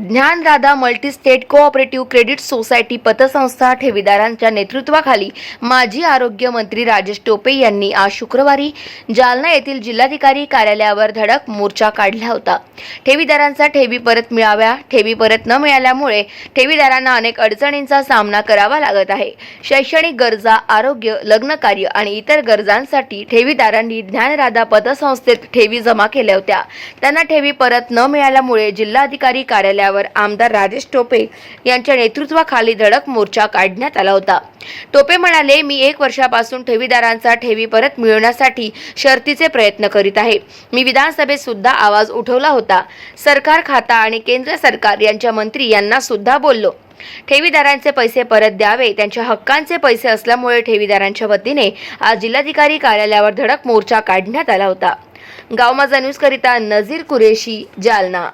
Dnyanradha multi state cooperative credit society पतसंस्था ठेवीदारांच्या नेतृत्वाखाली माजी आरोग्य मंत्री राजेश टोपे यांनी आज शुक्रवारी जालना येथील जिल्हाधिकारी कार्यालयावर धडक मोर्चा काढला होता। ठेवीदारांचा ठेवी परत मिळाव्या, ठेवी परत न मिळाल्यामुळे ठेवीदारांना अनेक अडचणींचा सामना करावा लागत आहे। शैक्षणिक गरजा, आरोग्य, लग्न कार्य आणि इतर गरजांसाठी ठेवीदारांनी ज्ञानराधा पतसंस्थेत ठेवी जमा केल्या होत्या। त्यांना ठेवी परत न मिळाल्यामुळे जिल्हाधिकारी कार्यालयावर आमदार राजेश टोपे यांच्या नेतृत्वाखाली धडक मोर्चा काढण्यात आला होता। टोपे म्हणाले, मी 1 वर्षापासून ठेवीदारांचा ठेवी परत मिळवण्यासाठी शर्तीचे प्रयत्न करीत आहे। मी विधानसभेत सुद्धा आवाज उठवला होता। सरकार, खाता आणि केंद्र सरकार यांच्या मंत्री यांना सुद्धा बोललो। ठेवीदारांचे पैसे परत द्यावे, त्यांच्या हक्कांचे पैसे असल्यामुळे ठेवीदारांच्या वतीने आज जिल्हाधिकारी कार्यालयावर धडक मोर्चा काढण्यात आला होता। गाव माझा न्यूज करिता नजीर कुरेशी, जालना।